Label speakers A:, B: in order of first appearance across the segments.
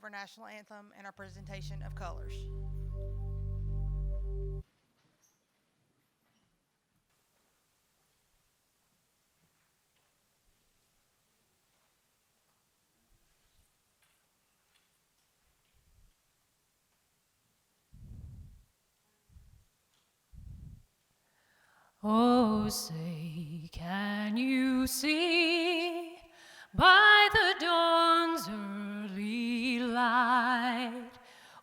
A: our national anthem and our presentation of colors.
B: Oh, say, can you see by the dawn's early light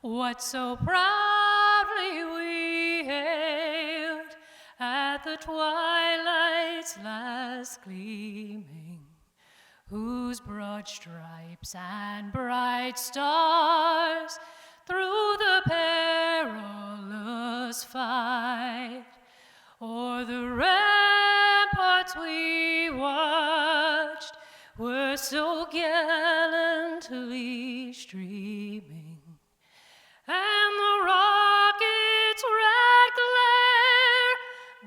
B: what so proudly we hailed at the twilight's last gleaming, whose broad stripes and bright stars through the perilous fight o'er the ramparts we watched were so gallantly streaming, and the rocket's red glare,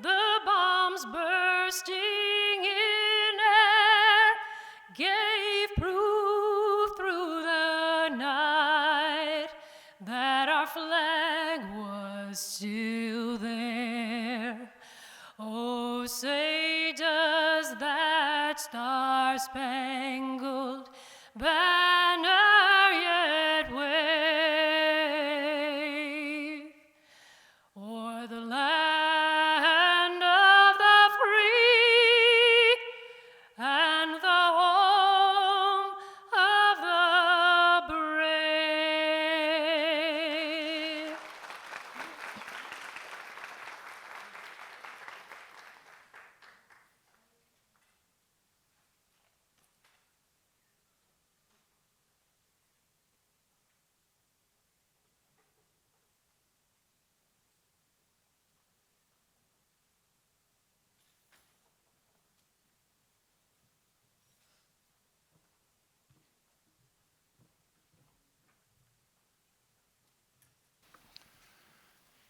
B: the bombs bursting in air, gave proof through the night that our flag was still there. Oh, say, does that star-spangled banner yet wave o'er the land of the free and the home of the brave?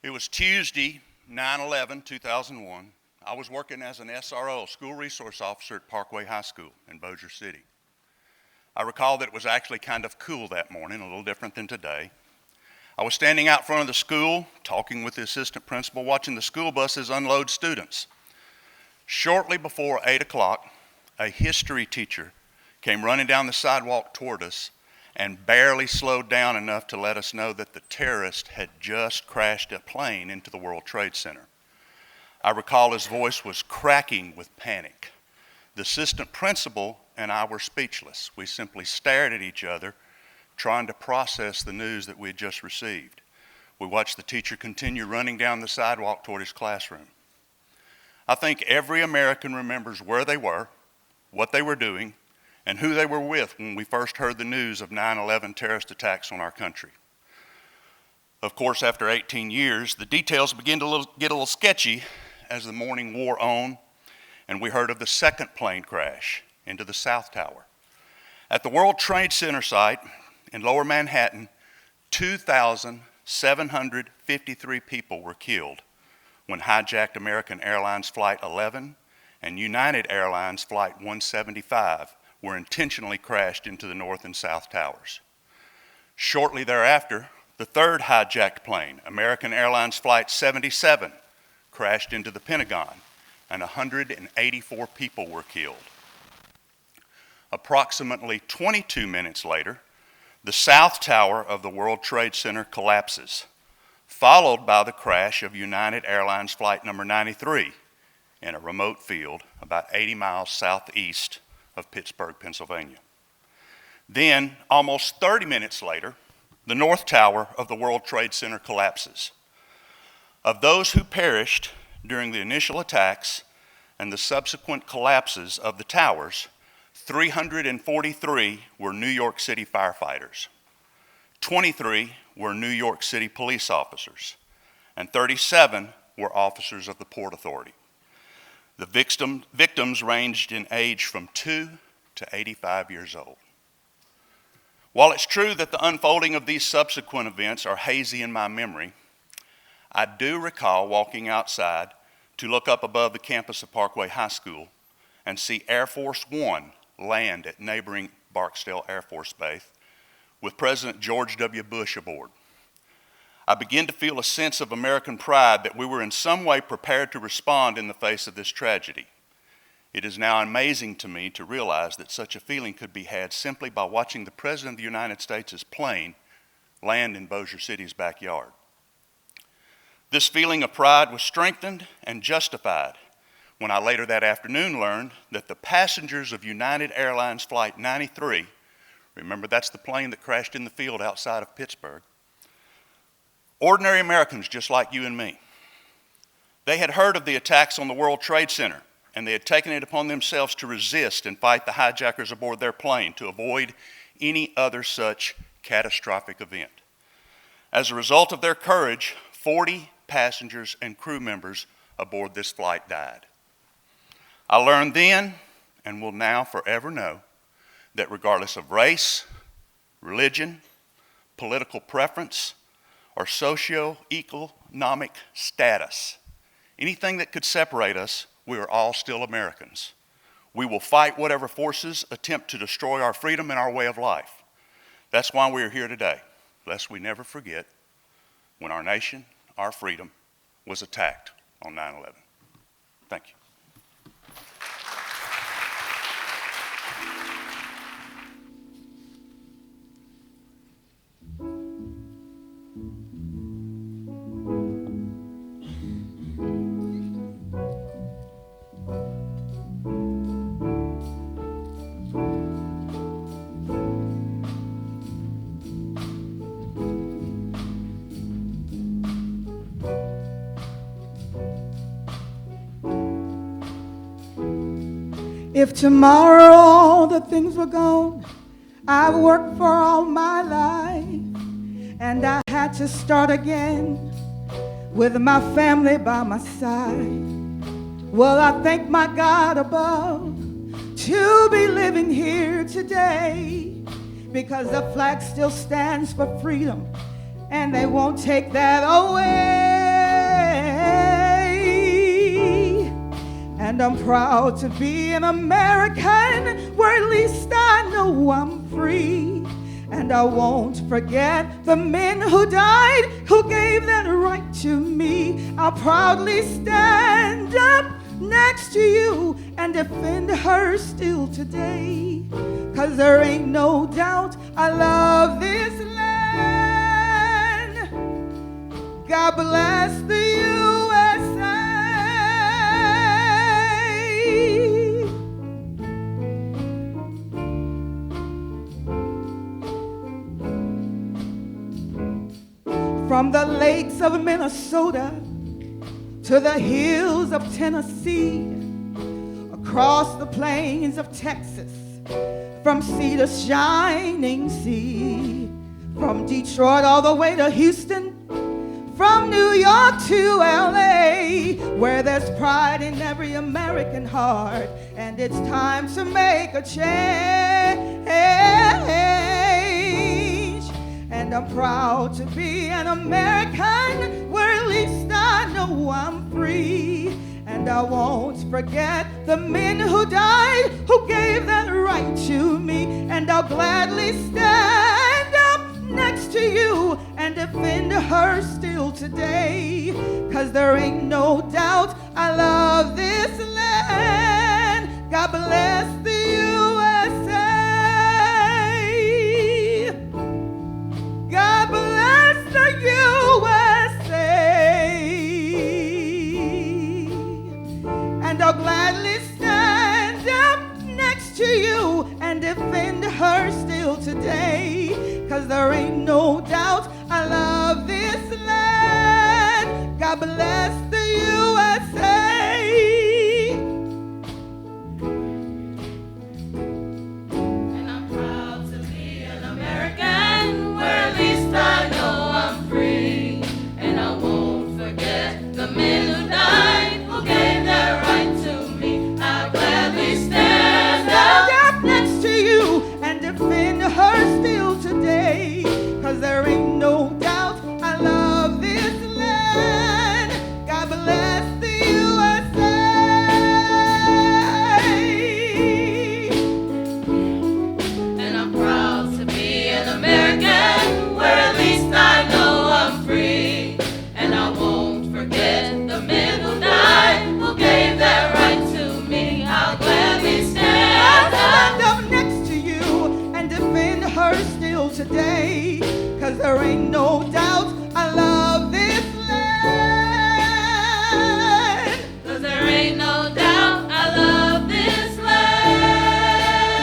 C: It was Tuesday, 9/11/2001. I was working as an SRO, School Resource Officer at Parkway High School in Bossier City. I recall that it was actually kind of cool that morning, a little different than today. I was standing out front of the school, talking with the assistant principal, watching the school buses unload students. Shortly before 8 o'clock, a history teacher came running down the sidewalk toward us and barely slowed down enough to let us know that the terrorist had just crashed a plane into the World Trade Center. I recall his voice was cracking with panic. The assistant principal and I were speechless. We simply stared at each other, trying to process the news that we had just received. We watched the teacher continue running down the sidewalk toward his classroom. I think every American remembers where they were, what they were doing, and who they were with when we first heard the news of 9/11 terrorist attacks on our country. Of course, after 18 years, the details began to get a little sketchy as the morning wore on, and we heard of the second plane crash into the South Tower. At the World Trade Center site in Lower Manhattan, 2,753 people were killed when hijacked American Airlines Flight 11 and United Airlines Flight 175 were intentionally crashed into the North and South Towers. Shortly thereafter, the third hijacked plane, American Airlines Flight 77, crashed into the Pentagon, and 184 people were killed. Approximately 22 minutes later, the South Tower of the World Trade Center collapses, followed by the crash of United Airlines Flight number 93 in a remote field about 80 miles southeast of Pittsburgh, Pennsylvania. Then, almost 30 minutes later, the North Tower of the World Trade Center collapses. Of those who perished during the initial attacks and the subsequent collapses of the towers, 343 were New York City firefighters, 23 were New York City police officers, and 37 were officers of the Port Authority. The victims ranged in age from 2 to 85 years old. While it's true that the unfolding of these subsequent events are hazy in my memory, I do recall walking outside to look up above the campus of Parkway High School and see Air Force One land at neighboring Barksdale Air Force Base with President George W. Bush aboard. I began to feel a sense of American pride that we were in some way prepared to respond in the face of this tragedy. It is now amazing to me to realize that such a feeling could be had simply by watching the President of the United States' plane land in Bossier City's backyard. This feeling of pride was strengthened and justified when I later that afternoon learned that the passengers of United Airlines Flight 93, remember that's the plane that crashed in the field outside of Pittsburgh, ordinary Americans just like you and me. They had heard of the attacks on the World Trade Center, and they had taken it upon themselves to resist and fight the hijackers aboard their plane to avoid any other such catastrophic event. As a result of their courage, 40 passengers and crew members aboard this flight died. I learned then, and will now forever know, that regardless of race, religion, political preference, or socio-economic status, anything that could separate us, we are all still Americans. We will fight whatever forces attempt to destroy our freedom and our way of life. That's why we are here today, lest we never forget when our nation, our freedom, was attacked on 9/11. Thank you.
D: If tomorrow all the things were gone I've worked for all my life, and I had to start again with my family by my side, well, I thank my God above to be living here today, because the flag still stands for freedom and they won't take that away. And I'm proud to be an American, where at least I know I'm free. And I won't forget the men who died, who gave that right to me. I'll proudly stand up next to you and defend her still today. 'Cause there ain't no doubt I love this land. God bless the USA. From the lakes of Minnesota to the hills of Tennessee, across the plains of Texas, from sea to shining sea, from Detroit all the way to Houston, from New York to LA, where there's pride in every American heart, and it's time to make a change. And I'm proud to be an American, where at least I know I'm free. And I won't forget the men who died, who gave that right to me. And I'll gladly stand up next to you and defend her still today. 'Cause there ain't no doubt I love this land. God bless the USA. God bless the USA. And I'll gladly stand up next to you and defend her still today. 'Cause there ain't no doubt I love this land. God bless the USA.
B: And I'm proud to be an American, where at least I know I'm free. And I won't forget the men who died, who gave their right to me. I'll gladly stand up
D: Next to you and defend her still today. 'Cause there ain't no doubt I love this land. God bless the USA. there ain't no doubt I love this land.
B: 'Cause there ain't no doubt I love this land.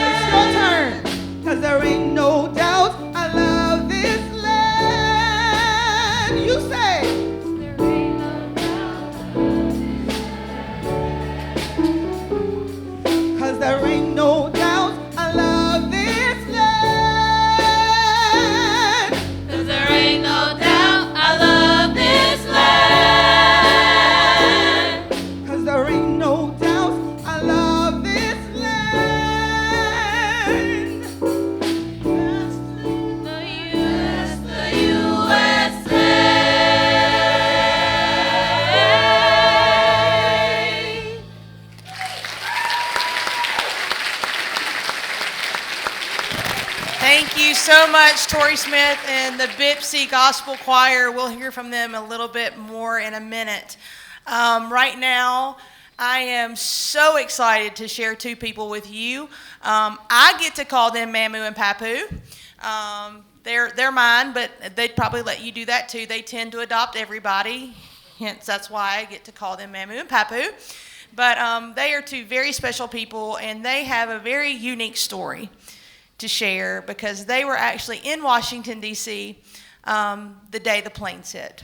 D: It's your turn. 'Cause there ain't no doubt I love this land. You say.
B: There ain't no doubt I love this land.
D: 'Cause there ain't no doubt I love this land.
B: 'Cause there ain't no doubt I love this land.
D: 'Cause there ain't no doubt I love this land.
B: The USA.
A: Thank you so much, Tori Smith and the BPCC Gospel Choir. We'll hear from them a little bit more in a minute. Right now, I am so excited to share two people with you. I get to call them Mamu and Papu. They're mine, but they'd probably let you do that too. They tend to adopt everybody, hence that's why I get to call them Mamu and Papu. But they are two very special people, and they have a very unique story to share because they were actually in Washington, D.C. The day the planes hit.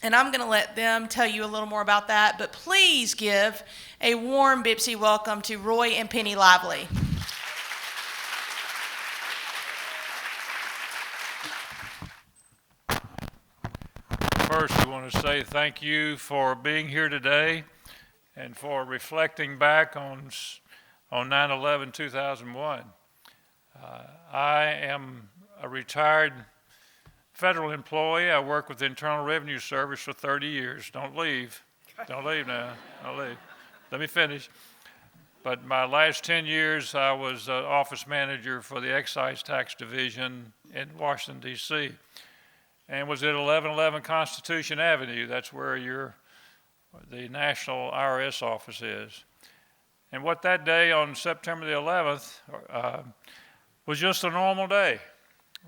A: And I'm going to let them tell you a little more about that, but please give a warm BPCC welcome to Roy and Penny Lively.
E: First, we want to say thank you for being here today and for reflecting back on 9/11/2001. I am a retired federal employee. I worked with the Internal Revenue Service for 30 years. Don't leave. Don't leave now. Don't leave. Let me finish. But my last 10 years, I was office manager for the Excise Tax Division in Washington, D.C., and was at 1111 Constitution Avenue. That's where the National IRS office is. And what that day on September the 11th was just a normal day.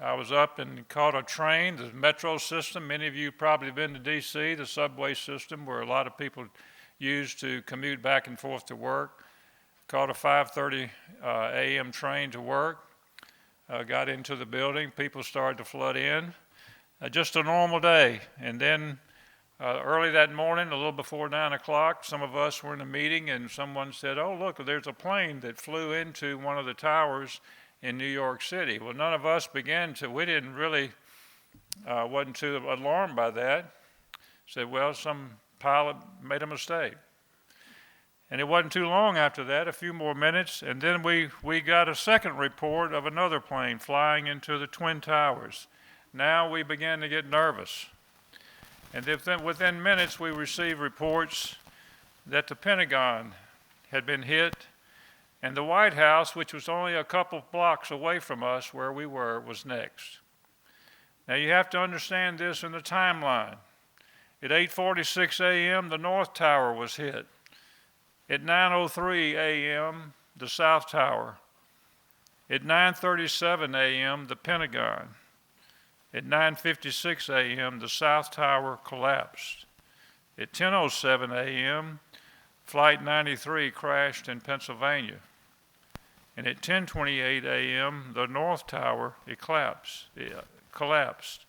E: I was up and caught a train, the metro system. Many of you probably been to D.C., the subway system, where a lot of people use to commute back and forth to work. Caught a 5:30 a.m. train to work. Got into the building. People started to flood in. Just a normal day. And then early that morning, a little before 9 o'clock, some of us were in a meeting and someone said, "Oh, look, there's a plane that flew into one of the towers in New York City." Well, none of us we didn't really, wasn't too alarmed by that. Said, well, some pilot made a mistake. And it wasn't too long after that, a few more minutes, and then we got a second report of another plane flying into the Twin Towers. Now we began to get nervous. And then within minutes, we received reports that the Pentagon had been hit, and the White House, which was only a couple blocks away from us where we were, was next. Now you have to understand this in the timeline. At 8:46 a.m., the North Tower was hit. At 9:03 a.m., the South Tower. At 9:37 a.m., the Pentagon. At 9:56 a.m., the South Tower collapsed. At 10:07 a.m., Flight 93 crashed in Pennsylvania. And at 10:28 a.m., the North Tower collapsed.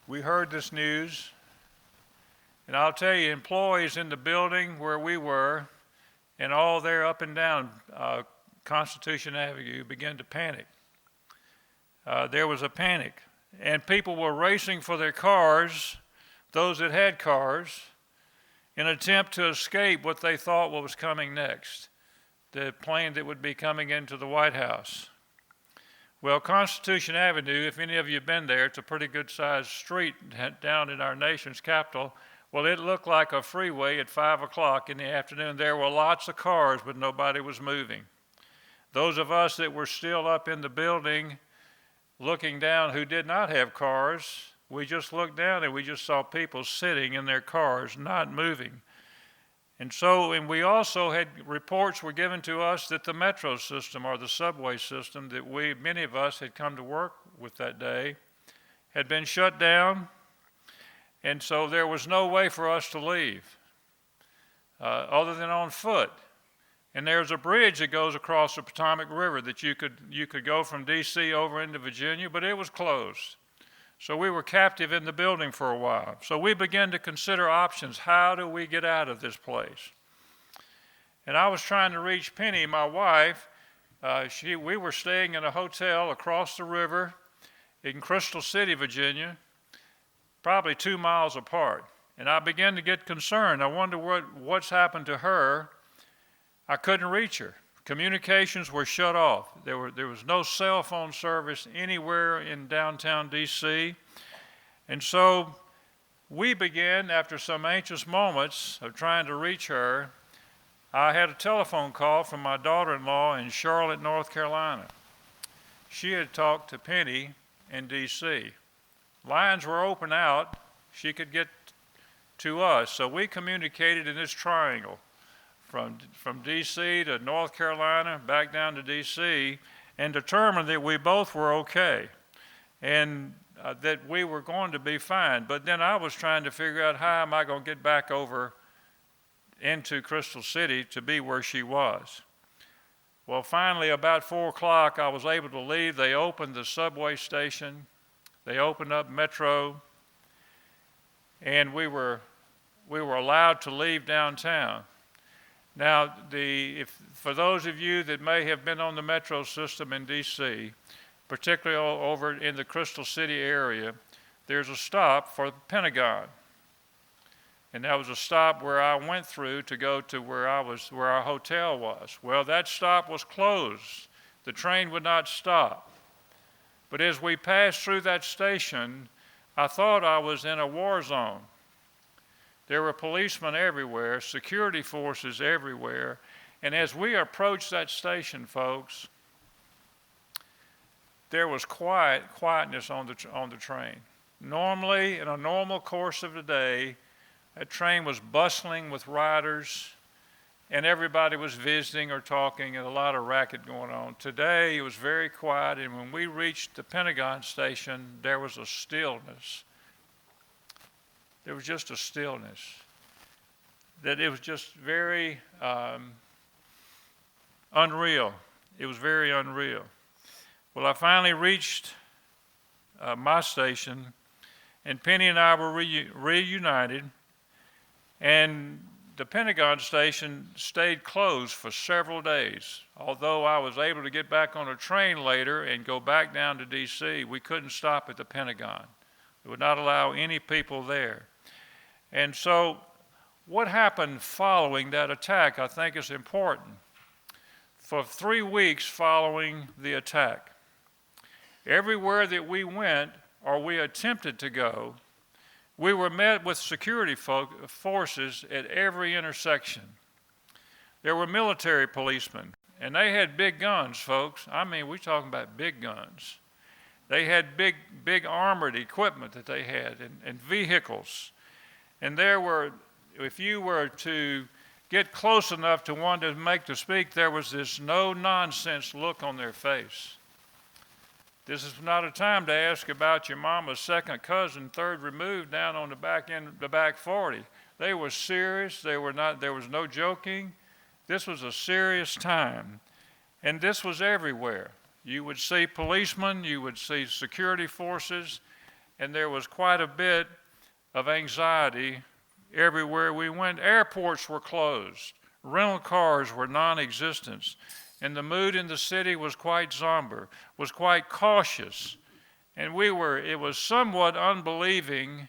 E: We heard this news, and I'll tell you, employees in the building where we were and all there up and down Constitution Avenue began to panic. There was a panic, and people were racing for their cars, those that had cars, in an attempt to escape what they thought was coming next, the plane that would be coming into the White House. Well, Constitution Avenue, if any of you have been there, it's a pretty good-sized street down in our nation's capital. Well, it looked like a freeway at 5 o'clock in the afternoon. There were lots of cars, but nobody was moving. Those of us that were still up in the building looking down who did not have cars, we just looked down and we just saw people sitting in their cars, not moving. And we also had reports were given to us that the metro system or the subway system that many of us had come to work with that day, had been shut down, and so there was no way for us to leave other than on foot. And there's a bridge that goes across the Potomac River that you could go from D.C. over into Virginia, but it was closed. So we were captive in the building for a while. So we began to consider options. How do we get out of this place? And I was trying to reach Penny, my wife. We were staying in a hotel across the river in Crystal City, Virginia, probably 2 miles apart. And I began to get concerned. I wonder what's happened to her. I couldn't reach her. Communications were shut off. There was no cell phone service anywhere in downtown D.C. And so we began, after some anxious moments of trying to reach her, I had a telephone call from my daughter-in-law in Charlotte, North Carolina. She had talked to Penny in D.C. Lines were open out. She could get to us. So we communicated in this triangle from D.C. to North Carolina, back down to D.C., and determined that we both were okay and that we were going to be fine. But then I was trying to figure out, how am I going to get back over into Crystal City to be where she was? Well, finally, about 4 o'clock, I was able to leave. They opened the subway station. They opened up Metro, and we were allowed to leave downtown. Now, for those of you that may have been on the Metro system in D.C., particularly over in the Crystal City area, there's a stop for the Pentagon. And that was a stop where I went through to go to where our hotel was. Well, that stop was closed. The train would not stop. But as we passed through that station, I thought I was in a war zone. There were policemen everywhere, security forces everywhere. And as we approached that station, folks, there was quietness on the train. Normally, in a normal course of the day, that train was bustling with riders, and everybody was visiting or talking, and a lot of racket going on. Today, it was very quiet, and when we reached the Pentagon station, there was a stillness. There was just a stillness. That it was just very unreal. It was very unreal. Well, I finally reached my station, and Penny and I were reunited, and the Pentagon station stayed closed for several days. Although I was able to get back on a train later and go back down to D.C., we couldn't stop at the Pentagon. They would not allow any people there. And so what happened following that attack, I think, is important. For 3 weeks following the attack, everywhere that we went or we attempted to go, we were met with security forces at every intersection. There were military policemen, and they had big guns, folks. I mean, we're talking about big guns. They had big armored equipment that they had and vehicles. And there were, if you were to get close enough to one to make to speak, there was this no-nonsense look on their face. This is not a time to ask about your mama's second cousin, third removed down on the back end, the back 40. They were serious. There was no joking. This was a serious time. And this was everywhere. You would see policemen, you would see security forces, and there was quite a bit of anxiety everywhere we went. Airports were closed. Rental cars were non-existent. And the mood in the city was quite somber, was quite cautious. And it was somewhat unbelieving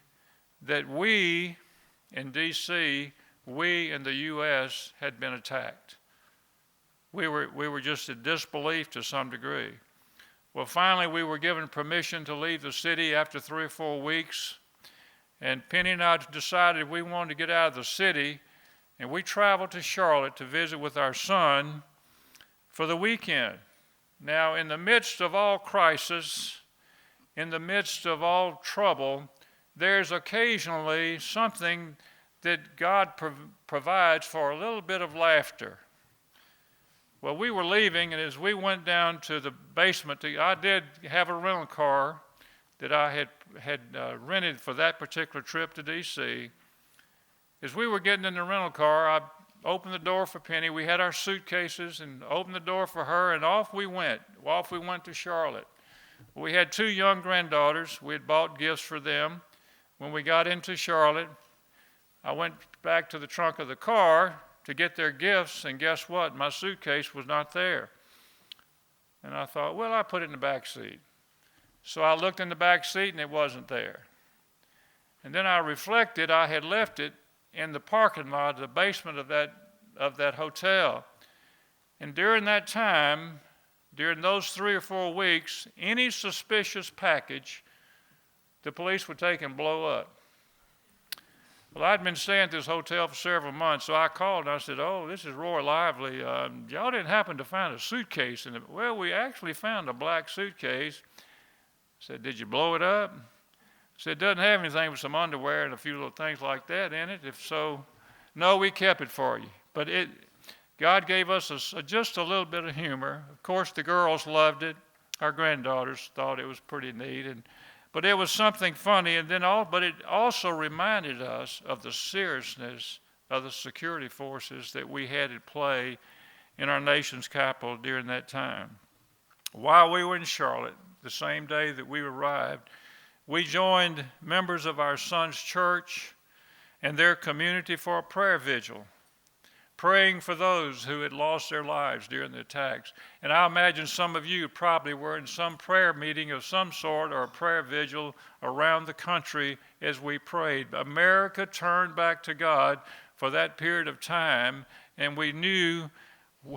E: that we in D.C., we in the U.S. had been attacked. We were just in disbelief to some degree. Well, finally, we were given permission to leave the city after 3 or 4 weeks. And Penny and I decided we wanted to get out of the city, and we traveled to Charlotte to visit with our son for the weekend. Now, in the midst of all crisis, in the midst of all trouble, there's occasionally something that God provides for a little bit of laughter. Well, we were leaving, and as we went down to the basement, I did have a rental car that I had rented for that particular trip to D.C. As we were getting in the rental car, I opened the door for Penny. We had our suitcases and opened the door for her, and off we went. Off we went to Charlotte. We had 2 young granddaughters. We had bought gifts for them. When we got into Charlotte, I went back to the trunk of the car to get their gifts, and guess what? My suitcase was not there. And I thought, well, I put it in the back seat. So I looked in the back seat, and it wasn't there. And then I reflected, I had left it in the parking lot, the basement of that hotel. And during that time, during those 3 or 4 weeks, any suspicious package, the police would take and blow up. Well, I'd been staying at this hotel for several months, so I called and I said, oh, this is Roy Lively. Y'all didn't happen to find a suitcase in it? Well, we actually found a black suitcase. I said, did you blow it up? I said, it doesn't have anything but some underwear and a few little things like that in it. If so, no, we kept it for you. But God gave us just a little bit of humor. Of course, the girls loved it. Our granddaughters thought it was pretty neat. But it was something funny, but it also reminded us of the seriousness of the security forces that we had at play in our nation's capital during that time. While we were in Charlotte, the same day that we arrived, we joined members of our son's church and their community for a prayer vigil, praying for those who had lost their lives during the attacks. And I imagine some of you probably were in some prayer meeting of some sort or a prayer vigil around the country as we prayed. America turned back to God for that period of time, and we knew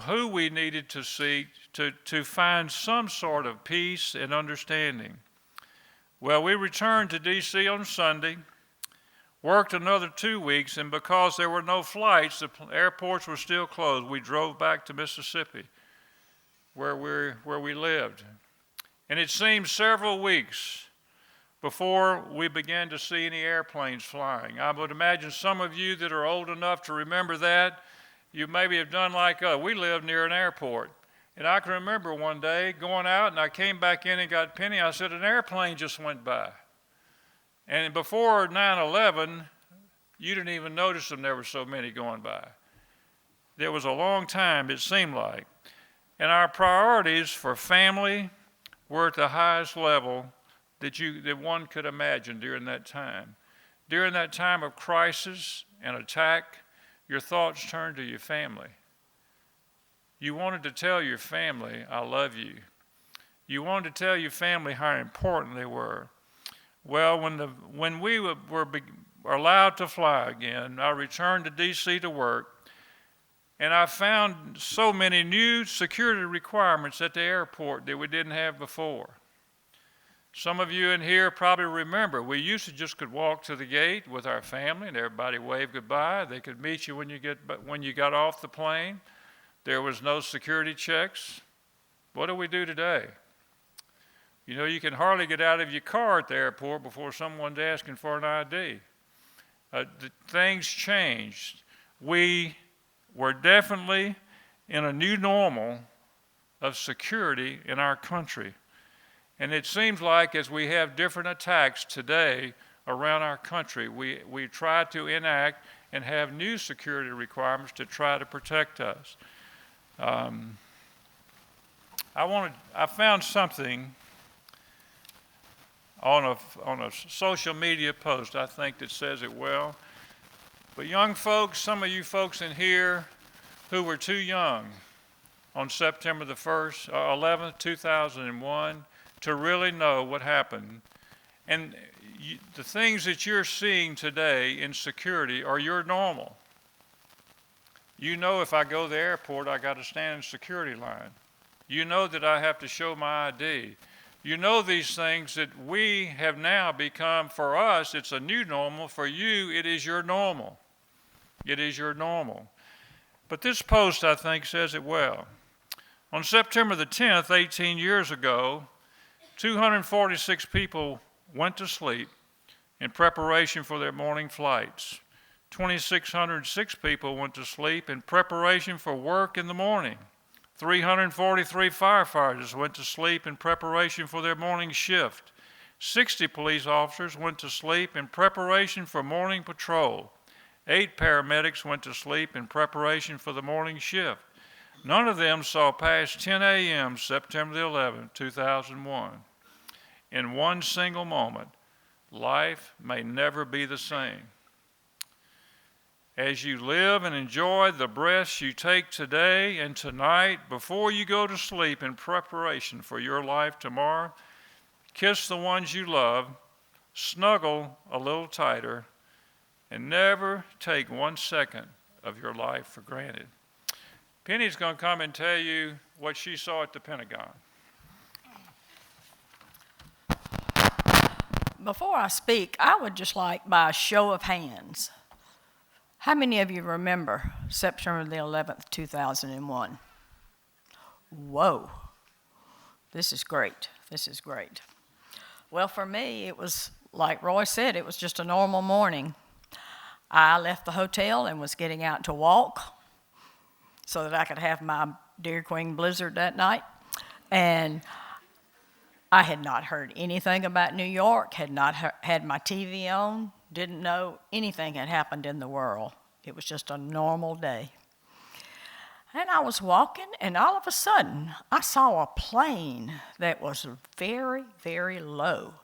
E: who we needed to seek to find some sort of peace and understanding. Well, we returned to D.C. on Sunday, worked another 2 weeks, and because there were no flights, the airports were still closed. We drove back to Mississippi, where we lived. And it seemed several weeks before we began to see any airplanes flying. I would imagine some of you that are old enough to remember that, you maybe have done like us. We lived near an airport. And I can remember one day going out, and I came back in and got Penny. I said, an airplane just went by. And before 9/11, you didn't even notice them. There were so many going by. There was a long time, it seemed like. And our priorities for family were at the highest level that one could imagine during that time. During that time of crisis and attack, your thoughts turned to your family. You wanted to tell your family, I love you. You wanted to tell your family how important they were. Well, when we were allowed to fly again, I returned to D.C. to work, and I found so many new security requirements at the airport that we didn't have before. Some of you in here probably remember, we used to just could walk to the gate with our family and everybody waved goodbye. They could meet you when you got off the plane. There was no security checks. What do we do today? You know, you can hardly get out of your car at the airport before someone's asking for an ID. Things changed. We were definitely in a new normal of security in our country. And it seems like as we have different attacks today around our country, we try to enact and have new security requirements to try to protect us. I found something on a social media post, I think, that says it well. But young folks, some of you folks in here who were too young on September the 11th, 2001, to really know what happened. And the things that you're seeing today in security are your normal. You know, if I go to the airport, I got to stand in security line. You know that I have to show my ID. You know these things that we have now become, for us, it's a new normal. For you, it is your normal. It is your normal. But this post, I think, says it well. On September the 10th, 18 years ago, 246 people went to sleep in preparation for their morning flights. 2,606 people went to sleep in preparation for work in the morning. 343 firefighters went to sleep in preparation for their morning shift. 60 police officers went to sleep in preparation for morning patrol. 8 paramedics went to sleep in preparation for the morning shift. None of them saw past 10 a.m. September the 11th, 2001. In one single moment, life may never be the same. As you live and enjoy the breaths you take today and tonight before you go to sleep in preparation for your life tomorrow, kiss the ones you love, snuggle a little tighter, and never take 1 second of your life for granted. Penny's going to come and tell you what she saw at the Pentagon.
F: Before I speak, I would just like, by a show of hands, how many of you remember September the 11th, 2001? Whoa, this is great, this is great. Well, for me, it was, like Roy said, it was just a normal morning. I left the hotel and was getting out to walk so that I could have my Dairy Queen Blizzard that night. And I had not heard anything about New York, had not had my TV on, didn't know anything had happened in the world. It was just a normal day. And I was walking, and all of a sudden, I saw a plane that was very, very low.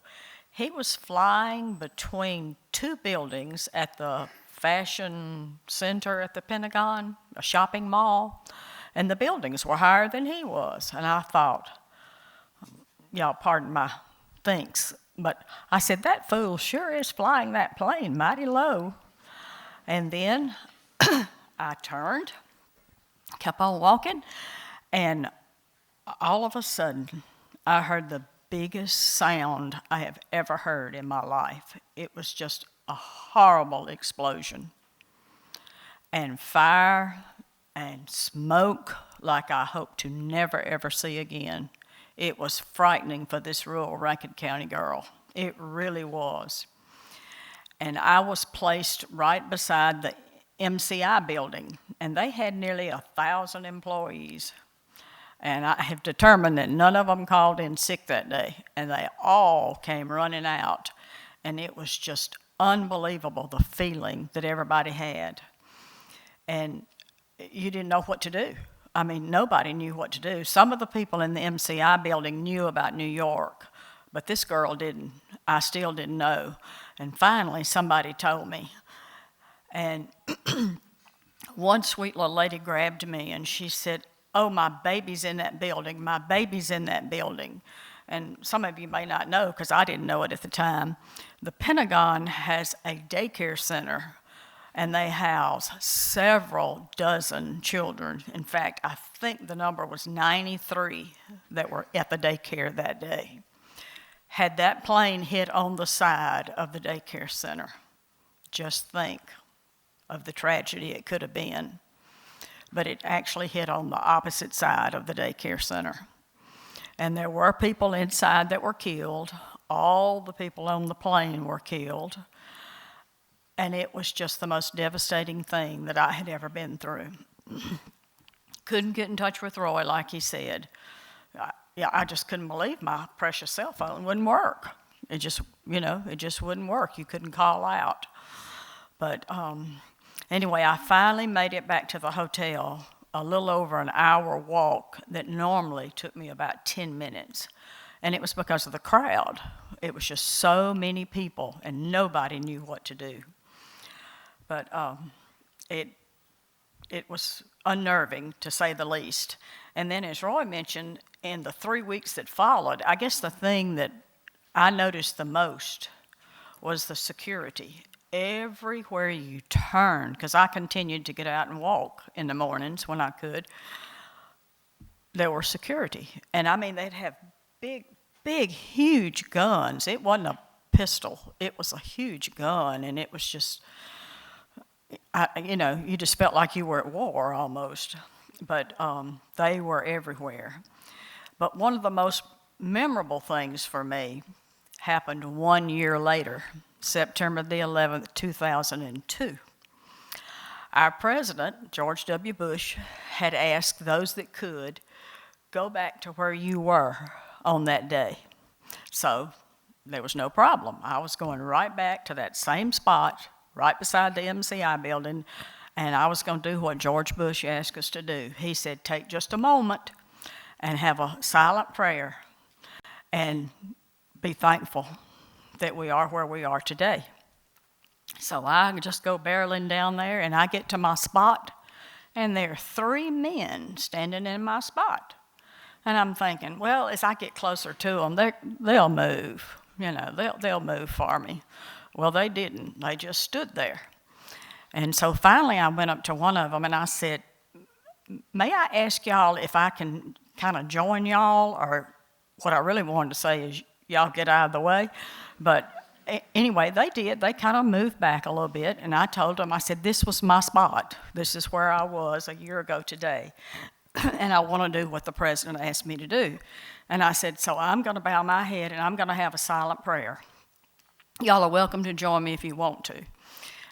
F: He was flying between 2 buildings at the fashion center at the Pentagon, a shopping mall, and the buildings were higher than he was. And I thought, y'all pardon my thinks, but I said, that fool sure is flying that plane mighty low. And then I turned, kept on walking, and all of a sudden, I heard the biggest sound I have ever heard in my life. It was just a horrible explosion, and fire and smoke like I hope to never, ever see again. It was frightening for this rural Rankin County girl. It really was. And I was placed right beside the MCI building, and they had nearly 1,000 employees. And I have determined that none of them called in sick that day, and they all came running out. And it was just unbelievable, the feeling that everybody had. And you didn't know what to do. I mean, nobody knew what to do. Some of the people in the MCI building knew about New York, but this girl didn't. I still didn't know. And finally, somebody told me. And one sweet little lady grabbed me, and she said, "Oh, my baby's in that building. My baby's in that building." And some of you may not know, because I didn't know it at the time. The Pentagon has a daycare center, and they house several dozen children. In fact, I think the number was 93 that were at the daycare that day. Had that plane hit on the side of the daycare center, just think of the tragedy it could have been. But it actually hit on the opposite side of the daycare center. And there were people inside that were killed. All the people on the plane were killed. And it was just the most devastating thing that I had ever been through. Couldn't get in touch with Roy, like he said. I just couldn't believe my precious cell phone wouldn't work. It just wouldn't work. You couldn't call out. But anyway, I finally made it back to the hotel, a little over an hour walk that normally took me about 10 minutes. And it was because of the crowd. It was just so many people, and nobody knew what to do. But it was unnerving, to say the least. And then, as Roy mentioned, in the 3 weeks that followed, I guess the thing that I noticed the most was the security. Everywhere you turned, because I continued to get out and walk in the mornings when I could, there were security. And I mean, they'd have big, huge guns. It wasn't a pistol. It was a huge gun, and it was just, you just felt like you were at war almost. But they were everywhere. But one of the most memorable things for me happened 1 year later, September the 11th, 2002. Our president, George W. Bush, had asked those that could, go back to where you were on that day. So there was no problem. I was going right back to that same spot, right beside the MCI building, and I was going to do what George Bush asked us to do. He said, take just a moment and have a silent prayer and be thankful that we are where we are today. So I just go barreling down there, and I get to my spot, and there are 3 men standing in my spot. And I'm thinking, well, as I get closer to them, they'll move. They'll move for me. Well, they didn't. They just stood there. And so finally I went up to one of them, and I said, may I ask y'all if I can kind of join y'all? Or what I really wanted to say is, y'all get out of the way. But anyway, they did. They kind of moved back a little bit, and I told them, I said, this was my spot. This is where I was a year ago today, and I want to do what the president asked me to do. And I said, so I'm going to bow my head, and I'm going to have a silent prayer. Y'all are welcome to join me if you want to.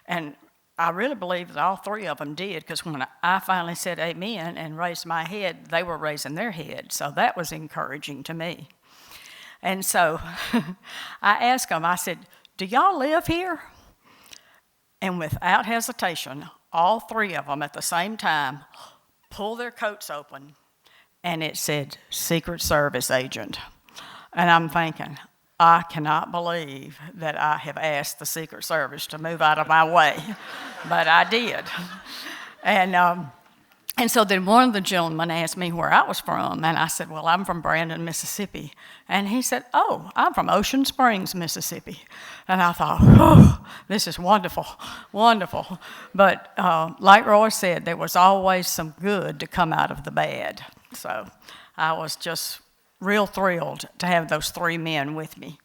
F: And I really believe that all 3 of them did, because when I finally said amen and raised my head, they were raising their head. So that was encouraging to me. And so I asked them, I said, do y'all live here? And without hesitation, all 3 of them at the same time pulled their coats open, and it said, Secret Service agent. And I'm thinking, I cannot believe that I have asked the Secret Service to move out of my way, but I did. And so then one of the gentlemen asked me where I was from, and I said, well, I'm from Brandon, Mississippi. And he said, oh, I'm from Ocean Springs, Mississippi. And I thought, oh, this is wonderful, wonderful. But like Roy said, there was always some good to come out of the bad. So I was just real thrilled to have those 3 men with me.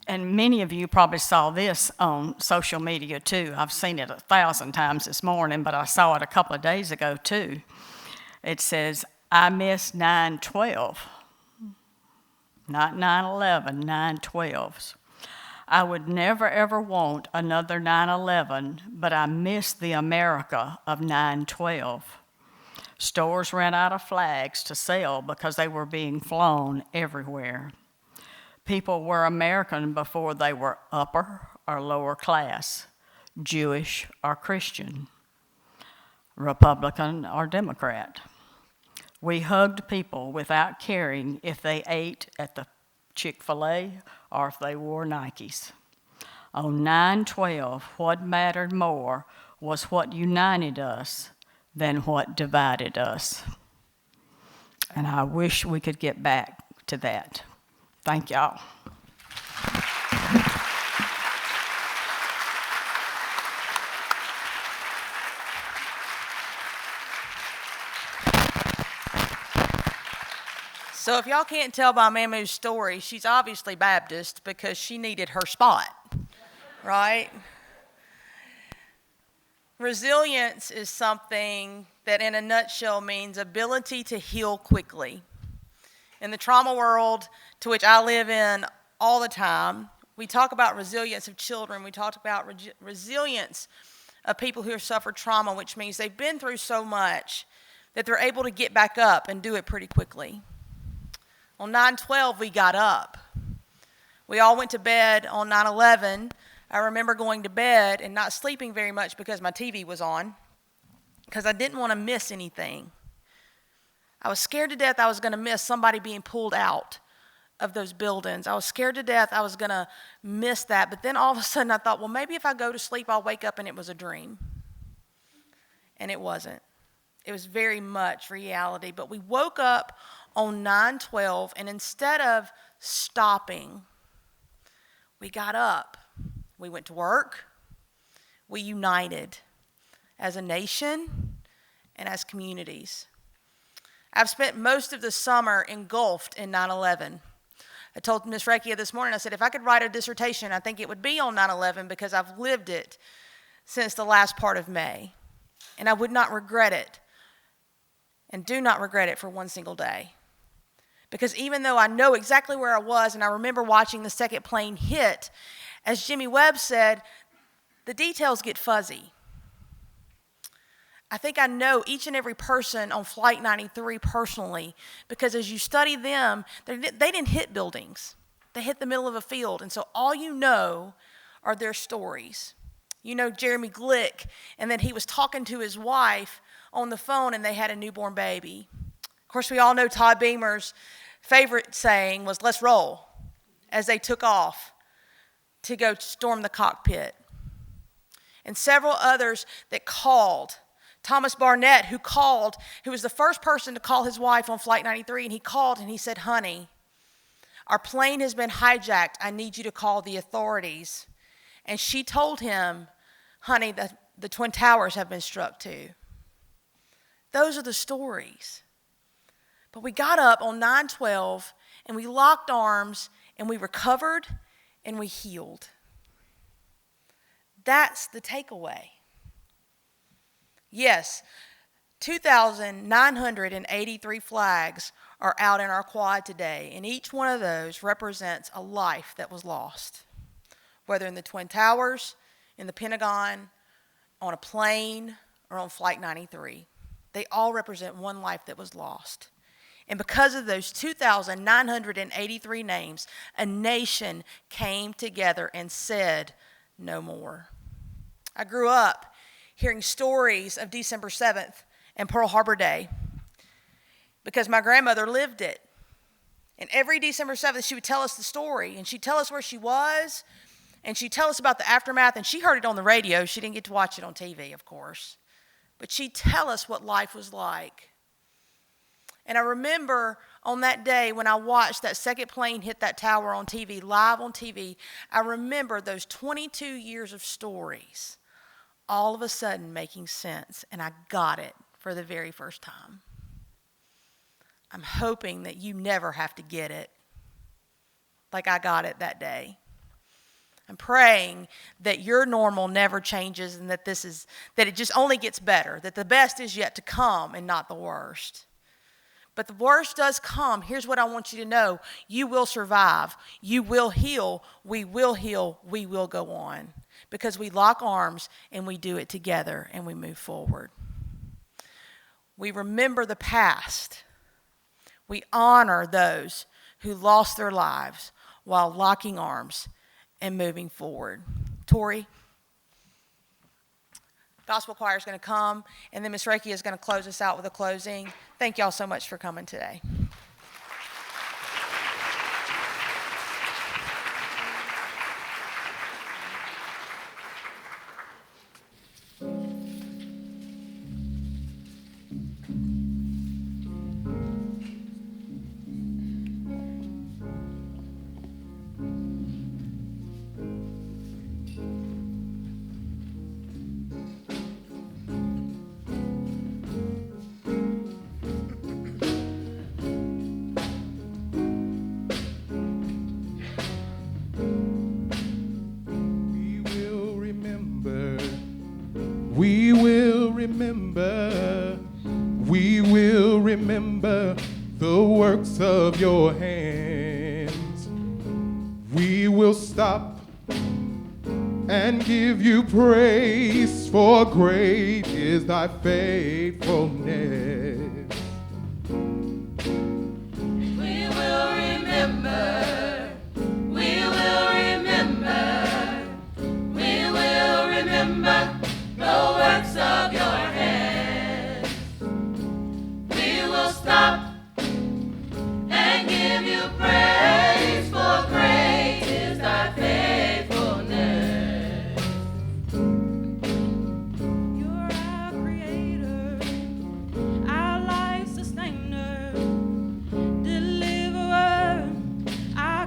F: And many of you probably saw this on social media too. I've seen it 1,000 times this morning, but I saw it a couple of days ago too. It says, I miss 9/12, not 9/11, 9/12s. I would never ever want another 9/11, but I miss the America of 9/12. Stores ran out of flags to sell because they were being flown everywhere. People were American before they were upper or lower class, Jewish or Christian, Republican or Democrat. We hugged people without caring if they ate at the Chick-fil-A or if they wore Nikes. On 9/12, what mattered more was what united us than what divided us. And I wish we could get back to that. Thank y'all.
A: So if y'all can't tell by Mamu's story, she's obviously Baptist because she needed her spot, right? Resilience is something that in a nutshell means ability to heal quickly. In the trauma world to which I live in all the time, we talk about resilience of children. We talk about resilience of people who have suffered trauma, which means they've been through so much that they're able to get back up and do it pretty quickly. On 9/12, we got up. We all went to bed on 9/11. I remember going to bed and not sleeping very much because my TV was on, because I didn't want to miss anything. I was scared to death I was going to miss somebody being pulled out of those buildings. I was scared to death I was going to miss that. But then all of a sudden I thought, well, maybe if I go to sleep, I'll wake up and it was a dream. And it wasn't. It was very much reality. But we woke up on 9/12, and instead of stopping, we got up. We went to work. We united as a nation and as communities. I've spent most of the summer engulfed in 9/11. I told Ms. Rekia this morning, I said, if I could write a dissertation, I think it would be on 9/11 because I've lived it since the last part of May. And I would not regret it, and do not regret it for one single day. Because even though I know exactly where I was, and I remember watching the second plane hit, as Jimmy Webb said, the details get fuzzy. I think I know each and every person on Flight 93 personally, because as you study them, they didn't hit buildings. They hit the middle of a field, and so all you know are their stories. You know Jeremy Glick, and then he was talking to his wife on the phone, and they had a newborn baby. Of course, we all know Todd Beamer's favorite saying was, "Let's roll," as they took off to go storm the cockpit. And several others that called. Thomas Barnett, who was the first person to call his wife on Flight 93, and he called and he said, "Honey, our plane has been hijacked. I need you to call the authorities." And she told him, "Honey, the Twin Towers have been struck too." Those are the stories. But we got up on 9/12 and we locked arms and we recovered and we healed. That's the takeaway. Yes, 2,983 flags are out in our quad today, and each one of those represents a life that was lost, whether in the Twin Towers, in the Pentagon, on a plane, or on Flight 93. They all represent one life that was lost. And because of those 2,983 names, a nation came together and said, "No more." I grew up hearing stories of December 7th and Pearl Harbor Day because my grandmother lived it. And every December 7th, she would tell us the story, and she'd tell us where she was, and she'd tell us about the aftermath, and she heard it on the radio. She didn't get to watch it on TV, of course. But she'd tell us what life was like. And I remember on that day when I watched that second plane hit that tower on TV, live on TV, I remember those 22 years of stories all of a sudden making sense, and I got it for the very first time. I'm hoping that you never have to get it like I got it that day. I'm praying that your normal never changes and that it just only gets better, that the best is yet to come and not the worst. But the worst does come. Here's what I want you to know. You will survive. You will heal. We will heal. We will go on. Because we lock arms and we do it together and we move forward. We remember the past. We honor those who lost their lives while locking arms and moving forward. Tori, gospel choir is going to come, and then Miss Reiki is going to close us out with a closing. Thank y'all so much for coming today.
G: We will remember the works of your hands. We will stop and give you praise, for great is thy faithfulness.
B: We will remember, we will remember, we will remember the works of your hands. We will stop and give you praise, for great is thy faithfulness.
H: You're our creator, our life sustainer, deliverer, our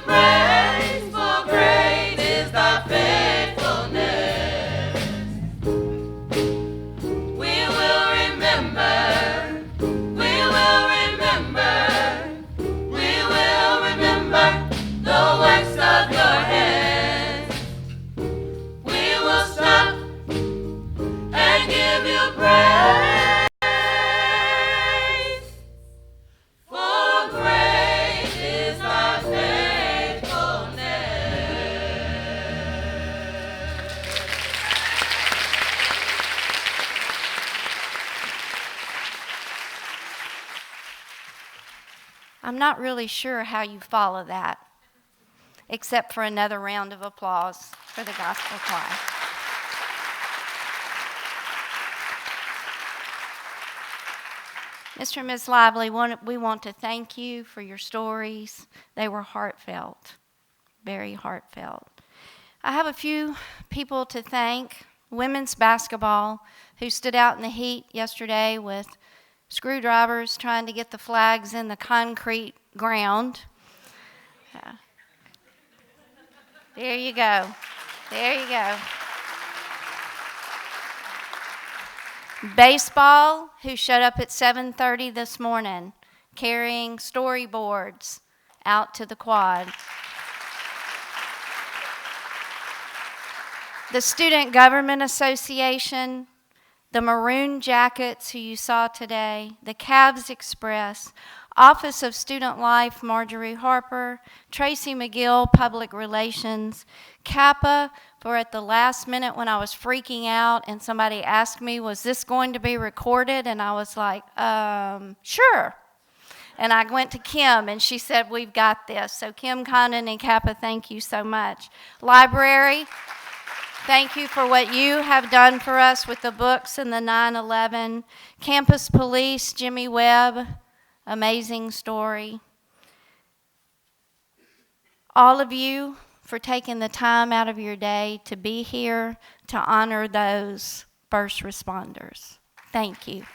B: praise, for great is thy faithfulness. We will remember, we will remember, we will remember the works of your hands. We will stop and give you praise, for great is thy faithfulness.
I: I'm not really sure how you follow that, except for another round of applause for the gospel choir. Mr. and Ms. Lively, we want to thank you for your stories. They were heartfelt, very heartfelt. I have a few people to thank. Women's basketball, who stood out in the heat yesterday with screwdrivers trying to get the flags in the concrete ground. There you go. There you go. Baseball, who showed up at 7:30 this morning carrying storyboards out to the quad. The Student Government Association, the Maroon Jackets, who you saw today, the Cavs Express, Office of Student Life, Marjorie Harper, Tracy McGill, Public Relations, Kappa, for at the last minute when I was freaking out and somebody asked me, was this going to be recorded? And I was like, sure. And I went to Kim and she said, we've got this. So Kim Condon and Kappa, thank you so much. Library, thank you for what you have done for us with the books and the 9/11. Campus Police, Jimmy Webb, amazing story. All of you for taking the time out of your day to be here to honor those first responders. Thank you.